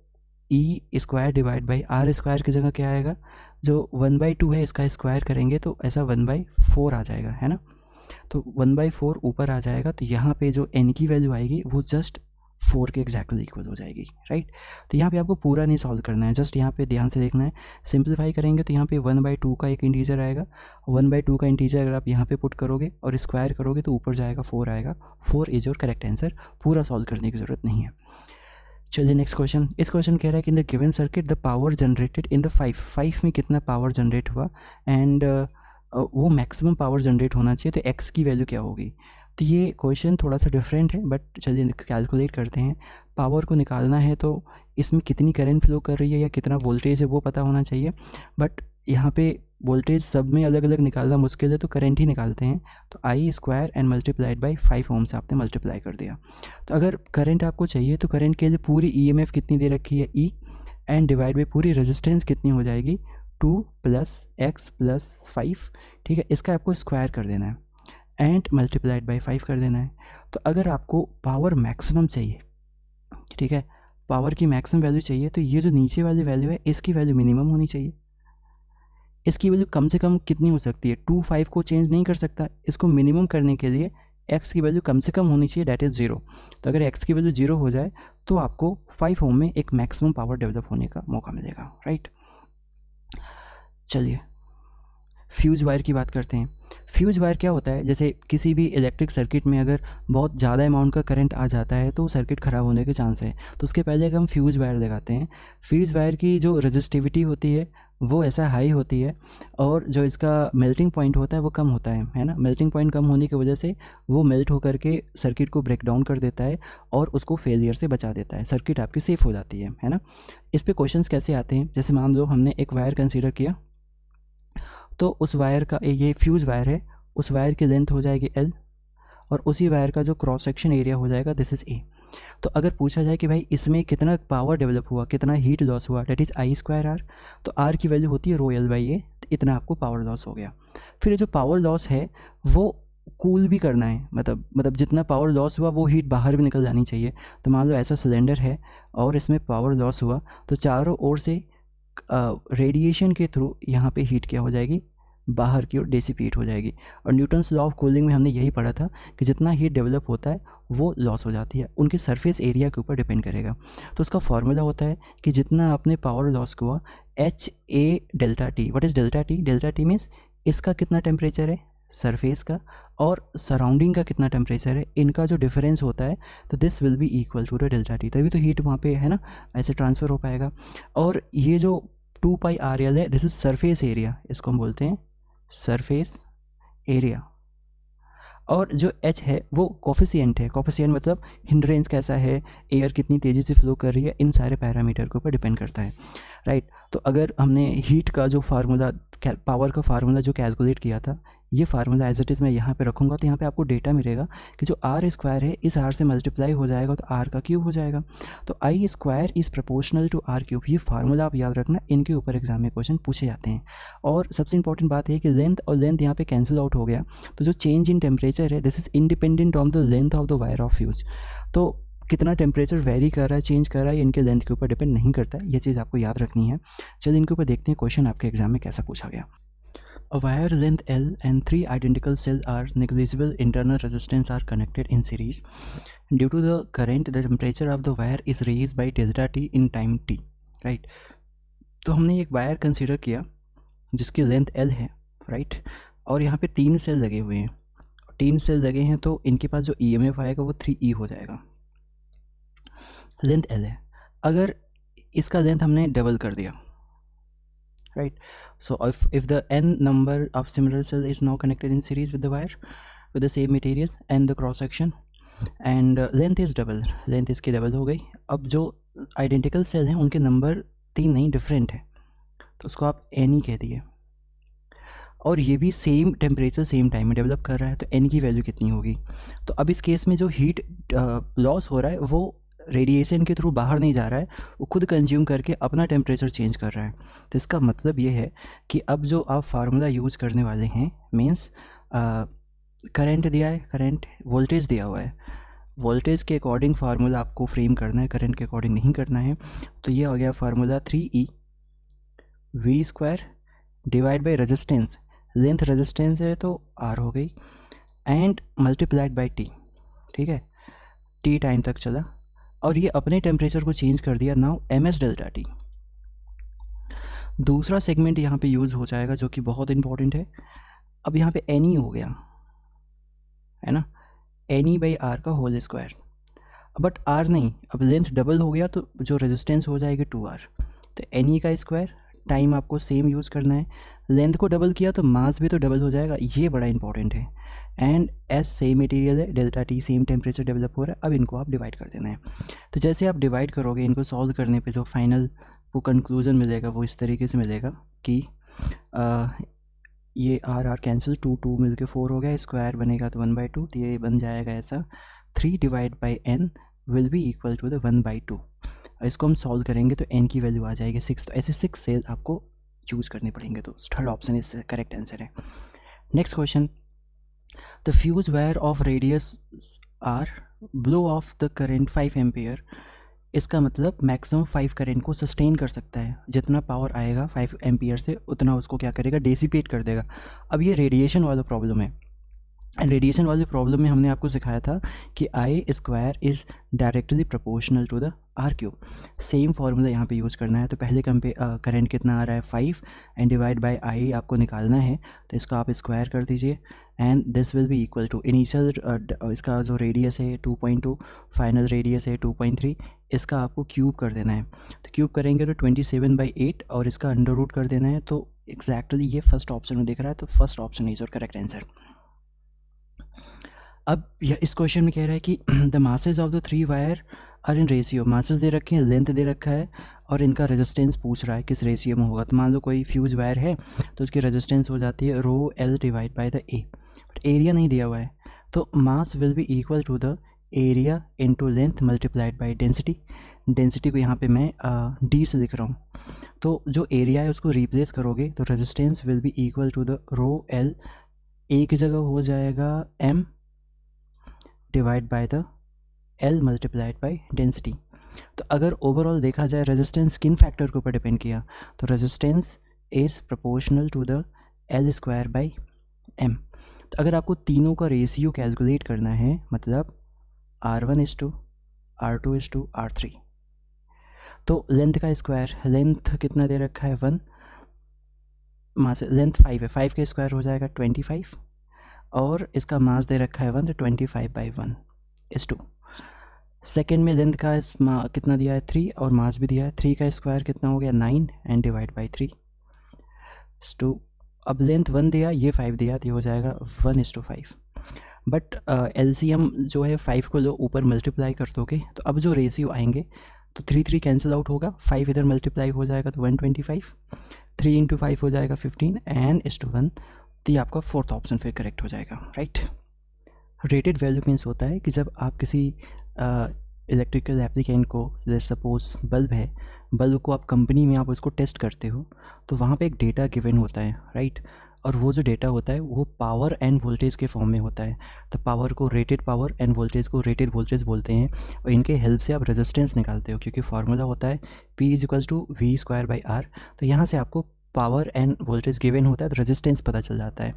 E square divide by R square की जगह क्या आएगा, जो 1/2 है इसका स्क्वायर करेंगे तो ऐसा 1/4 आ जाएगा, है ना। तो 1/4 ऊपर आ जाएगा, तो यहाँ पे जो n की वैल्यू आएगी वो जस्ट 4 के एग्जैक्टली इक्वल हो जाएगी, राइट। तो यहाँ पे आपको पूरा नहीं सॉल्व करना है, जस्ट यहाँ पे ध्यान से देखना है। सिंप्लीफाई करेंगे तो यहाँ पे 1/2 का एक इंटीजर आएगा, 1/2 का इंटीजर अगर आप यहाँ पे पुट करोगे और स्क्वायर करोगे तो ऊपर जाएगा 4 आएगा। 4 इज योर करेक्ट आंसर, पूरा सॉल्व करने की ज़रूरत नहीं है। चलिए नेक्स्ट क्वेश्चन, इस क्वेश्चन कह रहा है कि in the given circuit the power generated in the 5 में कितना पावर जनरेट हुआ एंड वो मैक्सिमम पावर जनरेट होना चाहिए, तो x की वैल्यू क्या होगी। तो ये क्वेश्चन थोड़ा सा डिफरेंट है, बट चलिए कैलकुलेट करते हैं। पावर को निकालना है तो इसमें कितनी करंट फ्लो कर रही है या कितना वोल्टेज है वो पता होना चाहिए, बट यहाँ पे वोल्टेज सब में अलग अलग निकालना मुश्किल है तो करंट ही निकालते हैं। तो I square and multiplied by 5 ओम से आपने मल्टीप्लाई कर दिया। तो अगर करंट आपको चाहिए तो करंट के लिए पूरी EMF कितनी दे रखी है E, एंड डिवाइड बाई पूरी रेजिस्टेंस कितनी हो जाएगी 2 + x + 5, ठीक है। इसका आपको स्क्वायर कर देना है एंड मल्टीप्लाइड बाई 5 कर देना है। तो अगर आपको पावर मैक्सिमम चाहिए, ठीक है, पावर की मैक्सिमम वैल्यू चाहिए, तो ये जो नीचे वाली वैल्यू है इसकी वैल्यू मिनिमम होनी चाहिए। इसकी वैल्यू कम से कम कितनी हो सकती है, 2 5 को चेंज नहीं कर सकता, इसको मिनिमम करने के लिए x की वैल्यू कम से कम होनी चाहिए, डैट इज़ 0। तो अगर x की वैल्यू 0 हो जाए तो आपको 5 ओम में एक मैक्सिमम पावर डेवलप होने का मौका मिलेगा, राइट। चलिए फ्यूज़ वायर की बात करते हैं। फ्यूज़ वायर क्या होता है, जैसे किसी भी इलेक्ट्रिक सर्किट में अगर बहुत ज़्यादा अमाउंट का करंट आ जाता है तो सर्किट ख़राब होने के चांस है, तो उसके पहले हम फ्यूज़ वायर लगाते हैं। फ्यूज़ वायर की जो रेजिस्टिविटी होती है वो ऐसा हाई होती है और जो इसका मेल्टिंग पॉइंट होता है वो कम होता है ना। मेल्टिंग पॉइंट कम होने की वजह से वो मेल्ट होकर के सर्किट को ब्रेक डाउन कर देता है और उसको फेलियर से बचा देता है, सर्किट आपकी सेफ़ हो जाती है ना। इस पर क्वेश्चंस कैसे आते हैं, जैसे मान लो हमने एक वायर कंसीडर किया, तो उस वायर का ये फ्यूज़ वायर है, उस वायर की लेंथ हो जाएगी L और उसी वायर का जो क्रॉस सेक्शन एरिया हो जाएगा दिस इज़ A। तो अगर पूछा जाए कि भाई इसमें कितना पावर डेवलप हुआ, कितना हीट लॉस हुआ, डेट इज़ I²R, तो R की वैल्यू होती है ρL/A, तो इतना आपको पावर लॉस हो गया। फिर जो पावर लॉस है वो कूल भी करना है, मतलब जितना पावर लॉस हुआ वो हीट बाहर भी निकल जानी चाहिए। तो मान लो ऐसा सिलेंडर है और इसमें पावर लॉस हुआ तो चारों ओर से रेडिएशन के थ्रू यहाँ पे हीट क्या हो जाएगी, बाहर की ओर डिसिपेट हो जाएगी। और न्यूटन्स लॉ ऑफ कूलिंग में हमने यही पढ़ा था कि जितना हीट डेवलप होता है वो लॉस हो जाती है, उनके सरफेस एरिया के ऊपर डिपेंड करेगा। तो उसका फॉर्मूला होता है कि जितना आपने पावर लॉस हुआ HA ΔT। What is ΔT? ΔT means इसका कितना टेम्परेचर है, सरफेस का और सराउंडिंग का कितना टेम्परेचर है, इनका जो डिफरेंस होता है, तो this will be equal to the delta T, तभी तो हीट वहाँ पे है ना ऐसे ट्रांसफ़र हो पाएगा। और ये जो 2πRL है, दिस इज सरफेस एरिया, इसको हम बोलते हैं सरफेस एरिया। और जो h है वो कोफिशिएंट है, कोफिशिएंट मतलब हिंड्रेंस कैसा है, एयर कितनी तेज़ी से फ्लो कर रही है, इन सारे पैरामीटर के ऊपर डिपेंड करता है, राइट। तो अगर हमने हीट का जो फार्मूला, पावर का फार्मूला जो कैलकुलेट किया था, ये फार्मूला एज इट इज़ मैं यहाँ पे रखूँगा, तो यहाँ पे आपको डेटा मिलेगा कि जो आर स्क्वायर है इस आर से मल्टीप्लाई हो जाएगा तो आर का क्यूब हो जाएगा, तो I square is proportional to R cube. ये फार्मूला आप याद रखना, इनके ऊपर एग्जाम में क्वेश्चन पूछे जाते हैं। और सबसे इंपॉर्टेंट बात है कि लेंथ और लेंथ यहाँ पे कैंसिल आउट हो गया, तो जो चेंज इन टेम्परेचर है this is independent on the length of the wire of fuse. तो कितना टेम्परेचर वेरी कर रहा है, चेंज कर रहा है, इनके लेंथ के ऊपर डिपेंड नहीं करता है, ये चीज़ आपको याद रखनी है। चलिए इनके ऊपर देखते हैं क्वेश्चन आपके एग्जाम में कैसा पूछा गया। A wire length L and 3 identical cells are negligible internal resistance are connected in series. Due to the current, the temperature of the wire is raised by delta T in time T. Right? तो हमने एक wire consider किया जिसकी length L है, right, और यहाँ पे 3 cell लगे हुए हैं, 3 सेल लगे हैं, तो इनके पास जो EMF आएगा वो 3E हो जाएगा। लेंथ L है, अगर इसका लेंथ हमने डबल कर दिया, right, so if the n number of similar cells is now connected in series with the wire with the same material and the cross section and length is double, length इसकी double हो गई। अब जो identical cell हैं उनके number 3 नहीं, different है, तो उसको आप n ही कह दिए, और ये भी सेम टेम्परेचर सेम टाइम में डेवलप कर रहा है, तो n की वैल्यू कितनी होगी। तो अब इस केस में जो हीट लॉस हो रहा है वो रेडिएशन के थ्रू बाहर नहीं जा रहा है, वो खुद कंज्यूम करके अपना टेम्परेचर चेंज कर रहा है। तो इसका मतलब ये है कि अब जो आप फार्मूला यूज़ करने वाले हैं, मीन्स करंट दिया है, करंट वोल्टेज दिया हुआ है, वोल्टेज के अकॉर्डिंग फार्मूला आपको फ्रेम करना है, करंट के अकॉर्डिंग नहीं करना है। तो ये हो गया formula 3E V square divide by resistance, length resistance है तो R हो गई, एंड मल्टीप्लाइड बाई T, ठीक है, T टाइम तक चला और ये अपने टेम्परेचर को चेंज कर दिया, नाउ MS डेल्टा T। दूसरा सेगमेंट यहाँ पे यूज़ हो जाएगा जो कि बहुत इंपॉर्टेंट है। अब यहाँ पे NE हो गया है ना, NE बाई R का होल स्क्वायर, बट R नहीं, अब लेंथ डबल हो गया तो जो रेजिस्टेंस हो जाएगी 2R, तो NE का स्क्वायर, टाइम आपको सेम यूज़ करना है, लेंथ को डबल किया तो मास भी तो डबल हो जाएगा, ये बड़ा इंपॉर्टेंट है, एंड S सेम मटेरियल है, delta T same temperature develop हो रहा है। अब इनको आप डिवाइड कर देना है, तो जैसे आप डिवाइड करोगे इनको सॉल्व करने पे जो फाइनल वो कंक्लूजन मिलेगा वो इस तरीके से मिलेगा कि ये R कैंसिल, 2 मिल के 4 हो गया, स्क्वायर बनेगा तो 1/2, तो ये बन जाएगा ऐसा 3 divide by n will be equal to the 1/2। इसको हम सॉल्व करेंगे तो n की वैल्यू आ जाएगी 6, तो ऐसे 6 सेल आपको चूज़ करने पड़ेंगे, तो थर्ड ऑप्शन इस करेक्ट आंसर है। Next question, the fuse wire of radius R blow of the current 5 ampere, इसका मतलब मैक्सिमम 5 करेंट को सस्टेन कर सकता है, जितना पावर आएगा 5 एम्पियर से उतना उसको क्या करेगा, डेसिपेट कर देगा। अब ये रेडिएशन वाला प्रॉब्लम है, एंड रेडिएशन वाले प्रॉब्लम में हमने आपको सिखाया था कि I square is directly proportional to the R cube. Same formula यहाँ पे यूज़ करना है, तो पहले करंट कितना आ रहा है 5 एंड डिवाइड बाय आई आपको निकालना है, तो इसको आप स्क्वायर कर दीजिए and this will be equal to initial इसका जो रेडियस है 2.2, फाइनल रेडियस है 2.3, इसका आपको क्यूब कर देना है, तो क्यूब करेंगे तो 27/8 और इसका अंडर रूट कर देना है, तो एग्जैक्टली ये फर्स्ट ऑप्शन में दिख रहा है, तो first option is your correct answer. अब यह इस क्वेश्चन में कह रहा है कि the masses of the 3 wire are in ratio, masses दे रखे हैं, लेंथ दे रखा है और इनका रेजिस्टेंस पूछ रहा है किस रेशियो में होगा। तो मान लो कोई फ्यूज वायर है तो उसकी रेजिस्टेंस हो जाती है ρL divide by the A, but area नहीं दिया हुआ है, तो mass will be equal to the area into length multiplied by density. Density को यहाँ पे मैं D से लिख रहा हूँ, तो जो एरिया है उसको रिप्लेस करोगे तो resistance will be equal to the ρL, A की जगह हो जाएगा M divide by the L multiplied by density. तो अगर ओवरऑल देखा जाए रेजिस्टेंस किन फैक्टर के ऊपर डिपेंड किया, तो resistance is proportional to the L square by M। तो अगर आपको तीनों का रेशियो कैलकुलेट करना है, मतलब R1:2, R2:2, R3, तो लेंथ का स्क्वायर, लेंथ कितना दे रखा है 1, मास लेंथ 5 है, 5 का स्क्वायर हो जाएगा 25, और इसका मास दे रखा है 1, तो 25/1:2। सेकेंड में लेंथ का कितना दिया है 3 और मास भी दिया है। 3 का स्क्वायर कितना हो गया 9 एंड डिवाइड बाई 3:2। अब लेंथ 1 दिया, ये 5 दिया, तो ये हो जाएगा 1:5। बट एलसीएम जो है 5 को लो ऊपर मल्टीप्लाई कर दोगे तो अब जो रेशियो आएंगे तो 3 कैंसिल आउट होगा, 5 इधर मल्टीप्लाई हो जाएगा तो 125, 3 × 5 हो जाएगा 15 एंड 1:1। तो ये आपका फोर्थ ऑप्शन फिर करेक्ट हो जाएगा, राइट। रेटेड वैल्यू मीन्स होता है कि जब आप किसी इलेक्ट्रिकल एप्लीकेंट को, जैसे सपोज बल्ब है, बल्ब को आप कंपनी में आप उसको टेस्ट करते हो तो वहाँ पे एक डेटा गिवन होता है, राइट। और वो जो डेटा होता है वो पावर एंड वोल्टेज के फॉर्म में होता है। तो पावर को रेटेड पावर एंड वोल्टेज को रेटेड वोल्टेज बोलते हैं। और इनके हेल्प से आप रेजिस्टेंस निकालते हो, क्योंकि फार्मूला होता है P = V²/R। तो यहाँ से आपको पावर एंड वोल्टेज गिवन होता है तो रेजिस्टेंस पता चल जाता है।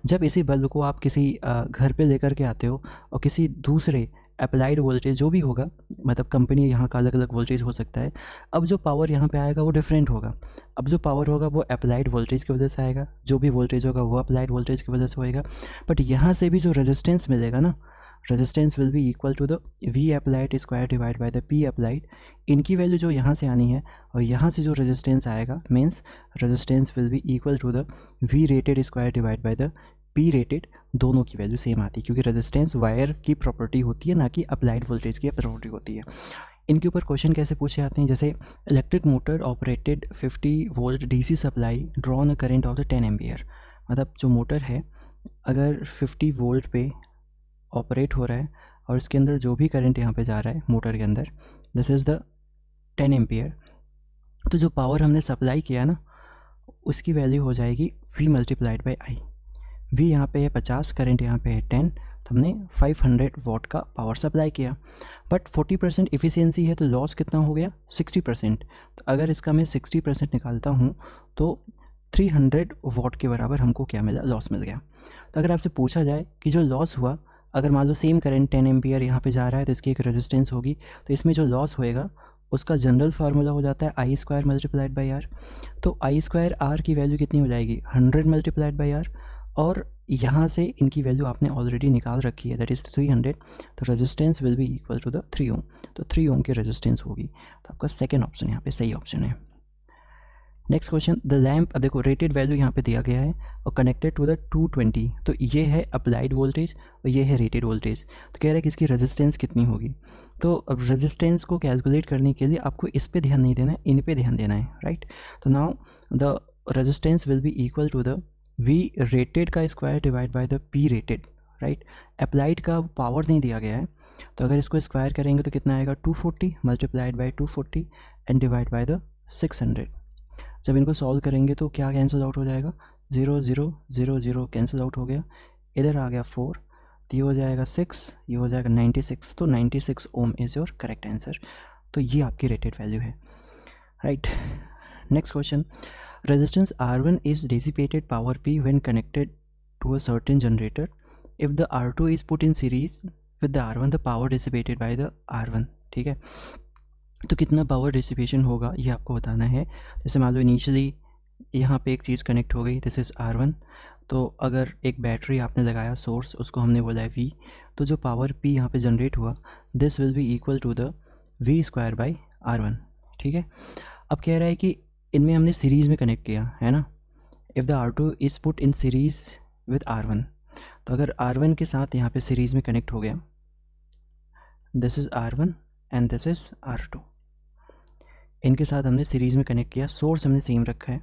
जब इसी बल्ब को आप किसी घर पे लेकर के आते हो और किसी दूसरे अप्लाइड वोल्टेज जो भी होगा, मतलब कंपनी यहाँ का अलग अलग वोल्टेज हो सकता है, अब जो पावर यहाँ पे आएगा वो डिफरेंट होगा। अब जो पावर होगा वो अप्लाइड वोल्टेज की वजह से आएगा, जो भी वोल्टेज होगा वो अप्लाइड वोल्टेज की वजह से होएगा। बट यहाँ से भी जो रेजिस्टेंस मिलेगा ना, resistance will be equal to the V applied square divide by the P applied. इनकी वैल्यू जो यहाँ से आनी है और यहाँ से जो रेजिस्टेंस आएगा, means resistance will be equal to the V rated square divide by the P rated. दोनों की वैल्यू सेम आती है, क्योंकि रेजिस्टेंस वायर की प्रॉपर्टी होती है, ना कि अप्लाइड वोल्टेज की प्रॉपर्टी होती है। इनके ऊपर क्वेश्चन कैसे पूछे जाते हैं, जैसे electric motor operated 50 volt DC supply drawn a current of the 10 ampere. मतलब जो मोटर है अगर 50 वोल्ट पे ऑपरेट हो रहा है और इसके अंदर जो भी करंट यहाँ पे जा रहा है मोटर के अंदर, दिस इज़ द 10 एम्पियर। तो जो पावर हमने सप्लाई किया ना उसकी वैल्यू हो जाएगी V × I। V यहाँ पे है 50, करंट यहाँ पे है 10, तो हमने 500 वॉट का पावर सप्लाई किया। बट 40% इफ़िशियंसी है तो लॉस कितना हो गया 60%। तो अगर इसका मैं 60% निकालता हूँ तो 300 वॉट के बराबर हमको क्या मिला, लॉस मिल गया। तो अगर आपसे पूछा जाए कि जो लॉस हुआ, अगर मान लो सेम करंट 10 एम्पियर यहाँ पे जा रहा है तो इसकी एक रेजिस्टेंस होगी, तो इसमें जो लॉस होएगा उसका जनरल फार्मूला हो जाता है I² × R। तो I² R की वैल्यू कितनी हो जाएगी 100 × R, और यहाँ से इनकी वैल्यू आपने ऑलरेडी निकाल रखी है, दैट इज़ 300। तो resistance will be equal to the 3 ohm. तो 3 ओम की रेजिस्टेंस होगी। तो आपका सेकेंड ऑप्शन यहाँ पे सही ऑप्शन है। नेक्स्ट क्वेश्चन, द लैम्प, अब देखो रेटेड वैल्यू यहाँ पे दिया गया है और कनेक्टेड टू द 220। तो ये है अप्लाइड वोल्टेज और ये है रेटेड वोल्टेज। तो कह रहा है कि इसकी रेजिस्टेंस कितनी होगी। तो अब रेजिस्टेंस को कैलकुलेट करने के लिए आपको इस पे ध्यान नहीं देना है, इन पे ध्यान देना है, राइट। तो now the resistance will be equal to the V rated का square divide by the P rated, right. Applied का पावर नहीं दिया गया है, तो अगर इसको स्क्वायर करेंगे तो कितना आएगा 240 × 240 एंड डिवाइड बाय द 600। जब इनको सॉल्व करेंगे तो क्या कैंसिल आउट हो जाएगा, 0 0 0 0 कैंसिल आउट हो गया, इधर आ गया 4, तो ये हो जाएगा 6, ये हो जाएगा 96। तो 96 ओम इज़ योर करेक्ट आंसर। तो ये आपकी रेटेड वैल्यू है, right. Next question, resistance R1 is dissipated power P when connected to a certain generator. If the R2 is put in series with the R1, the power dissipated by the R1, ठीक है। तो कितना power dissipation होगा ये आपको बताना है। जैसे मान लो इनिशियली यहाँ पे एक चीज़ कनेक्ट हो गई, दिस इज़ R1। तो अगर एक बैटरी आपने लगाया सोर्स, उसको हमने बोला है V, तो जो पावर P यहाँ पे जनरेट हुआ this will be equal to the V²/R1, ठीक है। अब कह रहा है कि इनमें हमने सीरीज़ में कनेक्ट किया है ना। If the R2 is put in series with R1, तो अगर R1 के साथ यहाँ पे सीरीज़ में कनेक्ट हो गया, this is R1 and this is R2, इनके साथ हमने सीरीज़ में कनेक्ट किया, सोर्स हमने सेम रखा है,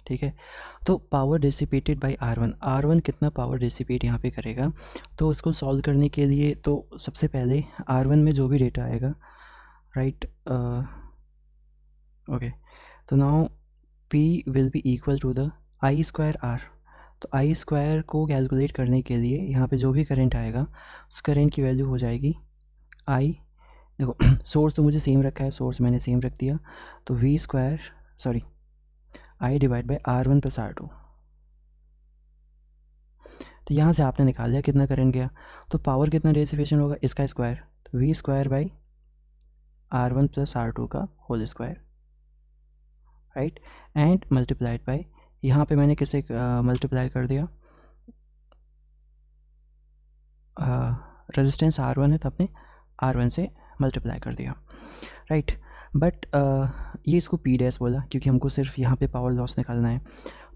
ठीक है। तो पावर डिसिपेटेड बाय R1 कितना पावर डिसिपेट यहाँ पे करेगा, तो उसको सॉल्व करने के लिए तो सबसे पहले R1 में जो भी डेटा आएगा, राइट, ओके, तो now P will be equal to the I² R। तो I² को कैलकुलेट करने के लिए यहाँ पे जो भी करंट आएगा उस करंट की वैल्यू हो जाएगी I, देखो सोर्स तो मुझे सेम रखा है, सोर्स मैंने सेम रख दिया, तो I divide by R1 + R2। तो यहाँ से आपने निकाल लिया कितना करंट गया, तो पावर कितना डिसिपेशन होगा इसका स्क्वायर, तो V² R1 + R2 का whole square, right, and multiplied by, यहाँ पे मैंने किसे मल्टीप्लाई कर दिया, रेजिस्टेंस R1 है तो आपने R1 से मल्टीप्लाई कर दिया, राइट। बट ये इसको P डैश बोला क्योंकि हमको सिर्फ यहाँ पे पावर लॉस निकालना है।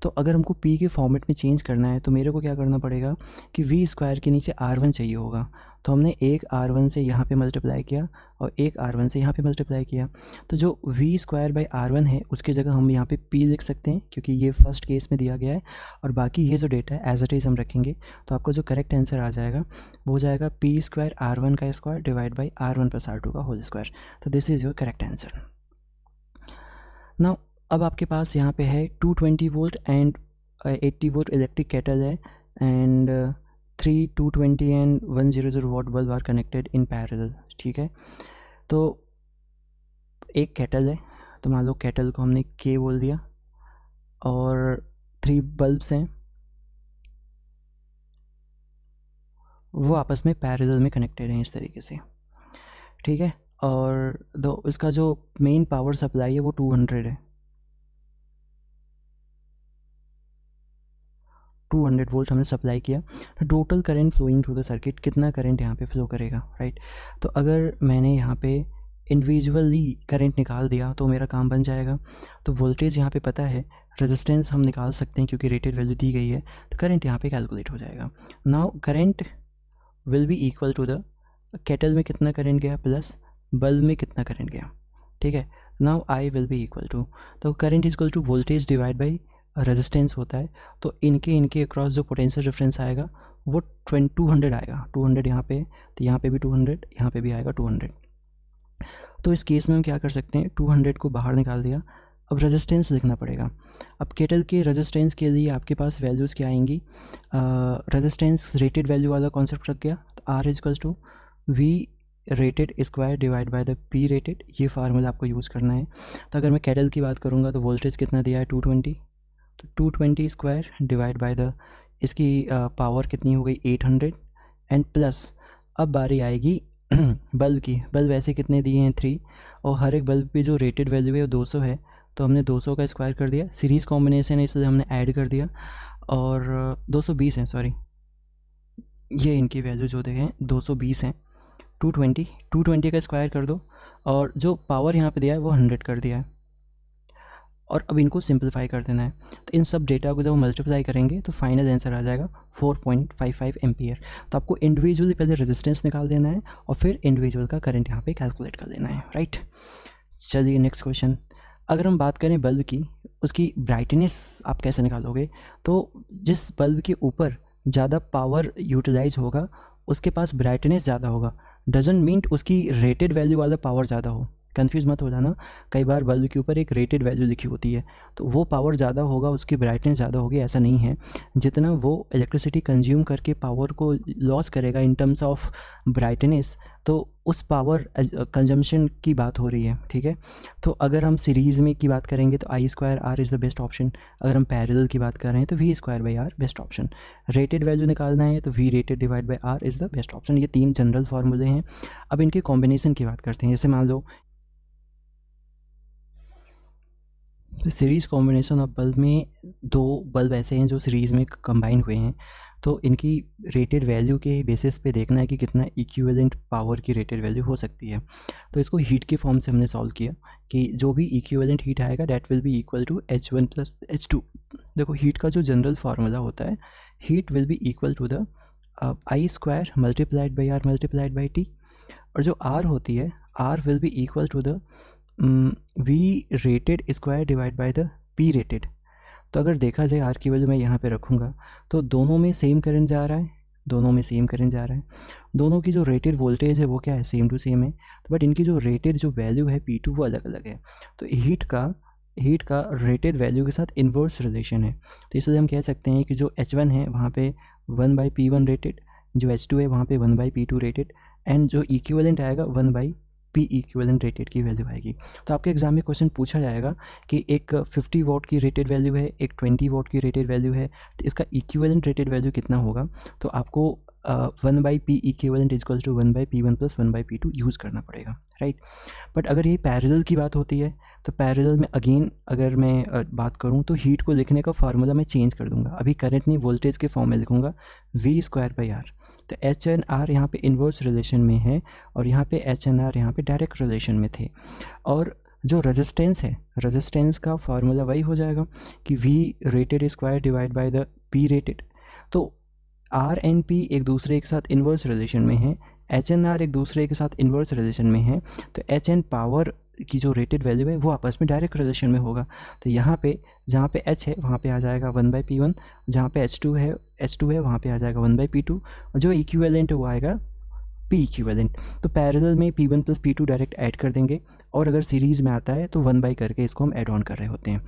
तो अगर हमको P के फॉर्मेट में चेंज करना है तो मेरे को क्या करना पड़ेगा कि V स्क्वायर के नीचे R1 चाहिए होगा। तो हमने एक R1 से यहाँ पे मल्टीप्लाई किया और एक R1 से यहाँ पे मल्टीप्लाई किया। तो जो V स्क्वायर बाई R1 है उसकी जगह हम यहाँ पे P लिख सकते हैं क्योंकि ये फर्स्ट केस में दिया गया है, और बाकी ये जो डेटा है एज इट इज़ हम रखेंगे। तो आपको जो करेक्ट आंसर आ जाएगा वो हो जाएगा P स्क्वायर R1 का square divide by R1 plus R2 का होल स्क्वायर। तो this is your correct answer. Now अब आपके पास यहाँ पे है 220 volt and 80 volt electric kettle है, and 3 220 and 100 watt bulb are connected in parallel, ठीक है। तो एक केटल है, तो मान लो केटल को हमने K बोल दिया, और 3 बल्ब्स हैं वो आपस में पैरेलल में कनेक्टेड हैं इस तरीके से, ठीक है। और इसका जो मेन पावर सप्लाई है वो 200 है, 200 वोल्ट हमने सप्लाई किया। तो total current flowing through the circuit, कितना करंट यहाँ पे फ्लो करेगा, राइट। तो अगर मैंने यहाँ पे इंडिविजुअली करंट निकाल दिया तो मेरा काम बन जाएगा। तो वोल्टेज यहाँ पे पता है, रेजिस्टेंस हम निकाल सकते हैं क्योंकि रेटेड वैल्यू दी गई है, तो करंट यहाँ पे कैलकुलेट हो जाएगा। Now current will be equal to the kettle में कितना करंट गया प्लस बल्ब में कितना करंट गया, ठीक है। Now I will be equal to, तो current is equal to voltage divide by resistance होता है। तो इनके अक्रॉस जो पोटेंशियल डिफरेंस आएगा वो 200 आएगा। 200 यहाँ पे, तो यहाँ पे भी 200, यहाँ पे भी आएगा 200। तो इस केस में हम क्या कर सकते हैं, 200 को बाहर निकाल दिया। अब रेजिस्टेंस लिखना पड़ेगा। अब केटल के रेजिस्टेंस के लिए आपके पास वैल्यूज़ क्या आएंगी, रेजिस्टेंस रेटेड वैल्यू वाला कॉन्सेप्ट रख गया। तो R is equals to V rated square divide by the P rated, ये फार्मूला आपको यूज़ करना है। तो अगर मैं केटल की बात करूँगा तो वोल्टेज कितना दिया है 220, तो 220 स्क्वायर डिवाइड बाय द इसकी पावर कितनी हो गई 800 एंड प्लस अब बारी आएगी बल्ब की। बल्ब ऐसे कितने दिए हैं 3, और हर एक बल्ब पे जो रेटेड वैल्यू है वो 200 है, तो हमने 200 का स्क्वायर कर दिया। सीरीज़ कॉम्बिनेशन है इसलिए हमने ऐड कर दिया, और 220 है, सॉरी ये इनकी वैल्यू जो देखें 220 हैं। 220 का स्क्वायर कर दो, और जो पावर यहाँ पे दिया है वो 100 कर दिया है, और अब इनको सिंपलीफाई कर देना है। तो इन सब डेटा को जब मल्टीप्लाई करेंगे तो फाइनल आंसर आ जाएगा 4.55 एम्पियर। तो आपको इंडिविजुअली पहले रेजिस्टेंस निकाल देना है और फिर इंडिविजुअल का करंट यहाँ पे कैलकुलेट कर देना है, राइट। चलिए नेक्स्ट क्वेश्चन। अगर हम बात करें बल्ब की, उसकी ब्राइटनेस आप कैसे निकालोगे, तो जिस बल्ब के ऊपर ज़्यादा पावर यूटिलाइज होगा उसके पास ब्राइटनेस ज़्यादा होगा, डजंट मीन उसकी रेटेड वैल्यू वाला पावर ज़्यादा हो। कंफ्यूज मत हो जाना, कई बार बल्ब के ऊपर एक रेटेड वैल्यू लिखी होती है, तो वो पावर ज़्यादा होगा, उसकी ब्राइटनेस ज़्यादा होगी, ऐसा नहीं है। जितना वो इलेक्ट्रिसिटी कंज्यूम करके पावर को लॉस करेगा इन टर्म्स ऑफ ब्राइटनेस, तो उस पावर कंजम्पशन की बात हो रही है, ठीक है। तो अगर हम सीरीज़ में की बात करेंगे तो I square R is the best option. अगर हम पैरेलल की बात कर रहे हैं तो V square by R best option. Rated value निकालना है तो V rated divide by R is the best option. ये 3 जनरल फार्मूले हैं। अब इनके कॉम्बिनेशन की बात करते हैं। जैसे मान लो सीरीज़ कॉम्बिनेशन ऑफ बल्ब में 2 बल्ब ऐसे हैं जो सीरीज़ में कंबाइन हुए हैं, तो इनकी रेटेड वैल्यू के बेसिस पे देखना है कि कितना इक्विवेलेंट पावर की रेटेड वैल्यू हो सकती है। तो इसको हीट के फॉर्म से हमने सॉल्व किया कि जो भी इक्विवेलेंट हीट आएगा that will be equal to H1 plus H2। देखो हीट का जो जनरल फार्मूला होता है, heat will be equal to the I square multiplied by R multiplied by T, और जो R होती है R will be equal to the V rated square divide by the P rated. तो अगर देखा जाए R की वैल्यू मैं यहाँ पे रखूँगा तो दोनों में सेम करंट जा रहा है, दोनों में सेम करंट जा रहा है, दोनों की जो रेटेड वोल्टेज है वो क्या है, सेम टू सेम है, तो बट इनकी जो रेटेड जो वैल्यू है P2 वो अलग अलग है। तो हीट का रेटेड वैल्यू के साथ इन्वर्स रिलेशन है। तो इसलिए हम कह सकते हैं कि जो H1 है वहाँ पे 1/P1 रेटेड, जो H2 है वहाँ पे 1/P2 रेटेड, एंड जो इक्विवेलेंट आएगा 1/P इक्विवेलेंट रेटेड की वैल्यू आएगी। तो आपके एग्जाम में क्वेश्चन पूछा जाएगा कि एक 50 वॉट की रेटेड वैल्यू है, एक 20 वॉट की रेटेड वैल्यू है, तो इसका इक्विवेलेंट रेटेड वैल्यू कितना होगा। तो आपको 1 by P equivalent equal to 1 by P1 plus 1 by P2 use करना पड़ेगा, राइट। बट अगर ये पैरेलल की बात होती है तो पैरेलल में अगेन अगर मैं बात करूँ तो हीट को लिखने का फार्मूला मैं चेंज कर दूंगा। अभी करंट नहीं, वोल्टेज के फॉर्म में लिखूंगा V²/R। तो एच एन आर यहाँ पे इन्वर्स रिलेशन में है और यहाँ पे एच एन आर यहाँ पे डायरेक्ट रिलेशन में थे। और जो रेजिस्टेंस है, रेजिस्टेंस का फार्मूला वही हो जाएगा कि V rated square divide by the P rated. तो आर एन पी एक दूसरे के साथ इन्वर्स रिलेशन में है, एच एन आर एक दूसरे के साथ इन्वर्स रिलेशन में है, तो एच एन पावर की जो रेटेड वैल्यू है वो आपस में डायरेक्ट रिलेशन में होगा। तो यहाँ पे जहाँ पे एच है वहाँ पे आ जाएगा 1 बाई P1, जहाँ पे एच टू है वहाँ पे आ जाएगा 1 बाई P2, और जो इक्विवेलेंट है वो आएगा P इक्विवेलेंट। तो पैरेलल में P1 plus P2 direct add कर देंगे, और अगर सीरीज़ में आता है तो 1 बाई करके इसको हम ऐड ऑन कर रहे होते हैं।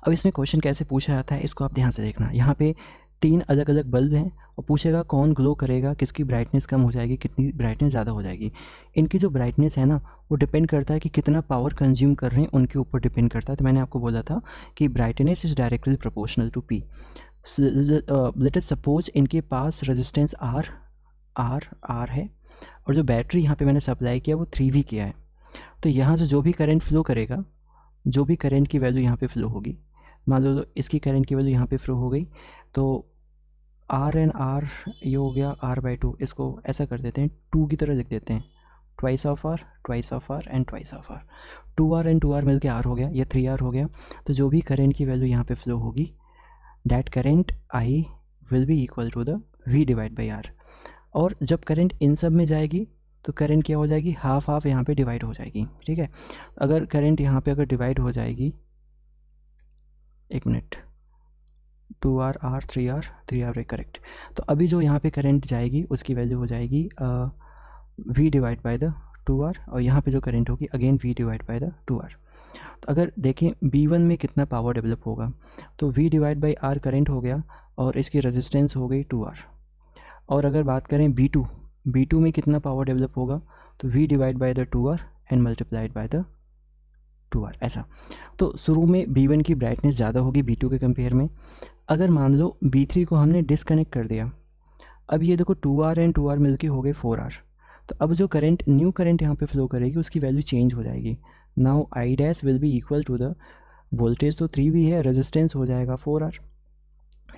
अब इसमें क्वेश्चन कैसे पूछा जाता है इसको आप ध्यान से देखना। यहाँ पे 3 अलग अलग बल्ब हैं और पूछेगा कौन ग्लो करेगा, किसकी ब्राइटनेस कम हो जाएगी, कितनी ब्राइटनेस ज़्यादा हो जाएगी। इनकी जो ब्राइटनेस है ना वो डिपेंड करता है कि कितना पावर कंज्यूम कर रहे हैं, उनके ऊपर डिपेंड करता है। तो मैंने आपको बोला था कि brightness is directly proportional to P। Let us suppose इनके पास रेजिस्टेंस R है और जो बैटरी यहाँ पे मैंने सप्लाई किया वो 3V किया है। तो यहाँ से जो भी करंट फ्लो करेगा, जो भी करंट की वैल्यू यहाँ पे फ्लो होगी, मान लो इसकी करंट की वैल्यू यहाँ पे फ्लो हो गई, तो R एंड R ये हो गया R/2। इसको ऐसा कर देते हैं, 2 की तरह लिख देते हैं, twice of R and twice of R। 2R and 2R मिल के R हो गया, ये 3R हो गया। तो जो भी करंट की वैल्यू यहाँ पे फ्लो होगी, that current I will be equal to the V divide by R। और जब करंट इन सब में जाएगी तो करंट क्या हो जाएगी, हाफ हाफ यहाँ पे डिवाइड हो जाएगी, ठीक है। अगर करंट यहाँ पे अगर डिवाइड हो जाएगी, एक minute, 2R R 3R correct. तो अभी जो यहाँ पे करंट जाएगी उसकी वैल्यू हो जाएगी V divide by the 2R, और यहाँ पे जो करंट होगी again V divide by the 2R। तो अगर देखें B1 में कितना पावर डेवलप होगा, तो V divide by R current हो गया और इसकी रेजिस्टेंस हो गई 2R। और अगर बात करें B2 में कितना पावर डेवलप होगा, तो V divide by the 2R and multiplied by the 2R, ऐसा। तो शुरू में B1 की ब्राइटनेस ज़्यादा होगी B2 के कंपेयर में। अगर मान लो B3 को हमने डिसकनेक्ट कर दिया, अब ये देखो 2R एंड 2R मिलके हो गए 4R। तो अब जो करंट, न्यू करंट यहाँ पे फ्लो करेगी उसकी वैल्यू चेंज हो जाएगी। Now I dash will be equal to the voltage तो 3V है, रेजिस्टेंस हो जाएगा 4R,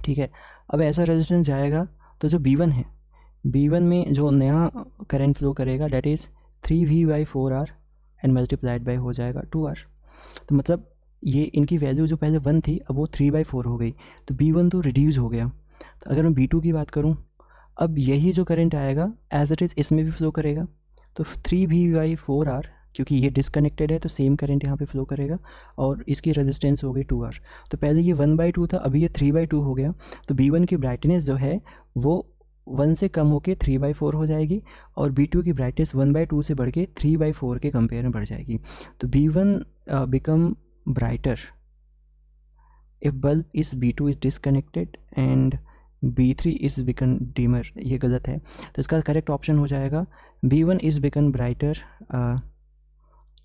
ठीक है। अब ऐसा रेजिस्टेंस जाएगा तो जो B1 है, B1 में जो नया करंट फ्लो करेगा that is 3V/4R and multiplied bye हो जाएगा 2R। तो मतलब ये इनकी वैल्यू जो पहले 1 थी अब वो 3/4 हो गई, तो B1 तो रिड्यूस हो गया। तो अगर मैं B2 की बात करूँ, अब यही जो करंट आएगा एज इट इज़ इसमें भी फ्लो करेगा, तो 3V/4R, क्योंकि ये डिसकनेक्टेड है तो सेम करंट यहाँ पे फ्लो करेगा, और इसकी रेजिस्टेंस हो गई 2R। तो पहले ये 1/2 था, अभी ये 3/2 हो गया। तो B1 की ब्राइटनेस जो है वो 1 से कम होकर 3/4 हो जाएगी, और B2 की ब्राइटनेस 1/2 से बढ़ के 3/4 के कंपेयर में बढ़ जाएगी। तो B1 become brighter if bulb इस B2 is disconnected and B3 is become dimmer. ये गलत है, तो इसका करेक्ट ऑप्शन हो जाएगा B1 इज बिकन ब्राइटर,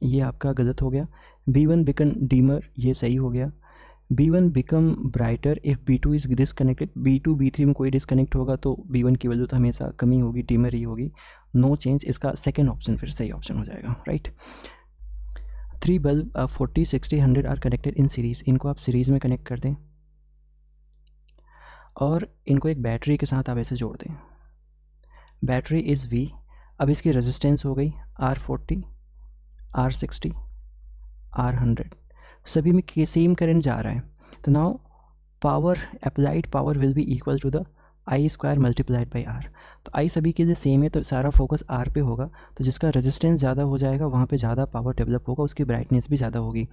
ये आपका गलत हो गया। B1 बिकन डिमर, ये सही हो गया। B1 become brighter if B2 is disconnected. B2 B3 में कोई डिसकनेक्ट होगा तो B1 की वैल्यू तो हमेशा कमी होगी, डिमर ही होगी, नो चेंज। इसका सेकेंड ऑप्शन फिर सही ऑप्शन हो जाएगा, right. 3 bulb 40 60 100 are connected in series. इनको आप सीरीज़ में कनेक्ट कर दें और इनको एक बैटरी के साथ आप ऐसे जोड़ दें। Battery is V। अब इसकी रेजिस्टेंस हो गई R40 R60 R100, सभी में सेम करंट जा रहा है। तो now power, applied power will be equal to the I² multiplied by R। तो I सभी के लिए सेम है तो सारा फोकस R पे होगा, तो जिसका रेजिस्टेंस ज़्यादा हो जाएगा वहाँ पे ज़्यादा पावर डेवलप होगा, उसकी ब्राइटनेस भी ज़्यादा होगी।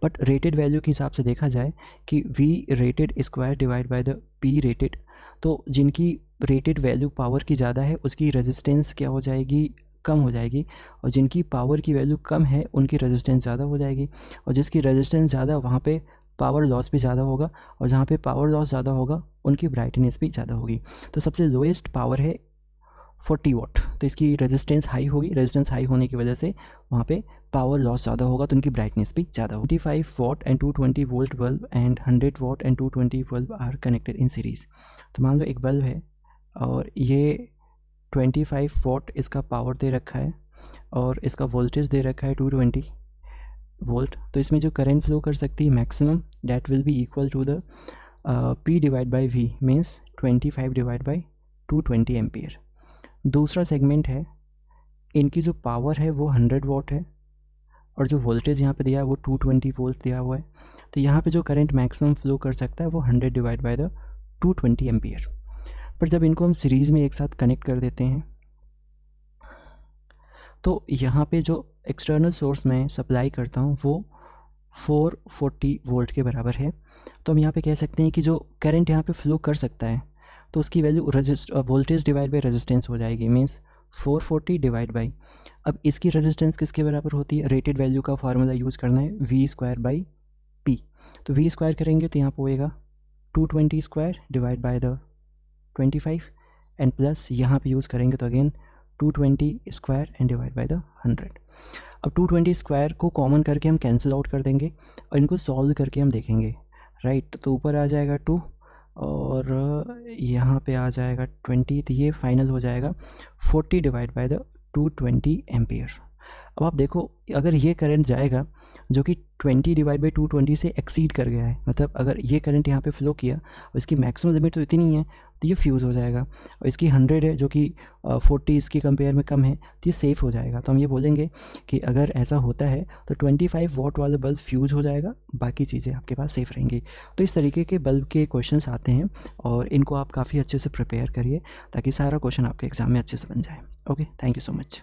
बट रेटेड वैल्यू के हिसाब से देखा जाए कि V rated square divide by the P rated, तो जिनकी रेटेड वैल्यू पावर की ज़्यादा है उसकी रेजिस्टेंस क्या हो जाएगी, कम हो जाएगी, और जिनकी पावर की वैल्यू कम है उनकी रेजिस्टेंस ज़्यादा हो जाएगी, और जिसकी रेजिस्टेंस ज़्यादा वहाँ पे पावर लॉस भी ज़्यादा होगा, और जहाँ पे पावर लॉस ज़्यादा होगा उनकी ब्राइटनेस भी ज़्यादा होगी। तो सबसे लोएस्ट पावर है 40 वाट, तो इसकी रेजिस्टेंस हाई होगी, रेजिस्टेंस हाई होने की वजह से वहाँ पे पावर लॉस ज़्यादा होगा तो उनकी ब्राइटनेस भी ज़्यादा होगी। 25 watt and 220 volt bulb and 100 watt and 220 bulb are connected in series. तो मान लो एक बल्ब है और ये 25 वॉट इसका पावर दे रखा है और इसका वोल्टेज दे रखा है 220 वोल्ट। तो इसमें जो करंट फ्लो कर सकती है maximum that will be equal to the P divide by V means 25 divide by 220 ampere. दूसरा सेगमेंट है, इनकी जो पावर है वो 100 वॉट है और जो वोल्टेज यहाँ पे दिया है वो 220 वोल्ट दिया हुआ है। तो यहाँ पे जो करंट मैक्सिमम फ्लो कर सकता है वो 100 डिवाइड बाय द 220 एम्पियर। पर जब इनको हम सीरीज़ में एक साथ कनेक्ट कर देते हैं तो यहाँ पे जो एक्सटर्नल सोर्स मैं सप्लाई करता हूँ वो 440 वोल्ट के बराबर है। तो हम यहाँ पे कह सकते हैं कि जो करंट यहाँ पे फ्लो कर सकता है तो उसकी value voltage divide by resistance हो जाएगी, मीन्स 440 डिवाइड बाई, अब इसकी रेजिस्टेंस किसके बराबर होती है, रेटेड वैल्यू का फार्मूला यूज़ करना है V स्क्वायर बाई P। तो V स्क्वायर करेंगे तो यहाँ पर होएगा 220 square divide by the 25 and plus यहाँ पे यूज़ करेंगे तो again 220 square and divide by the 100। अब 220 स्क्वायर को कॉमन करके हम कैंसिल आउट कर देंगे और इनको सॉल्व करके हम देखेंगे, राइट। तो ऊपर आ जाएगा 2 और यहाँ पे आ जाएगा 20, तो ये फाइनल हो जाएगा 40 डिवाइड बाय द 220 एम्पियर। अब आप देखो अगर ये करंट जाएगा जो कि 20 डिवाइड बाई 220 से एक्सीड कर गया है, मतलब अगर ये करंट यहाँ पे फ्लो किया और इसकी मैक्सिमम लिमिट तो इतनी है तो ये फ्यूज़ हो जाएगा, और इसकी 100 है जो कि 40 इसकी कंपेयर में कम है तो ये सेफ़ हो जाएगा। तो हम ये बोलेंगे कि अगर ऐसा होता है तो 25 वॉट वाला बल्ब फ्यूज़ हो जाएगा, बाकी चीज़ें आपके पास सेफ़ रहेंगी। तो इस तरीके के बल्ब के क्वेश्चंस आते हैं और इनको आप काफ़ी अच्छे से प्रिपेयर करिए ताकि सारा क्वेश्चन आपके एग्ज़ाम में अच्छे से बन जाए। Okay, thank you so much.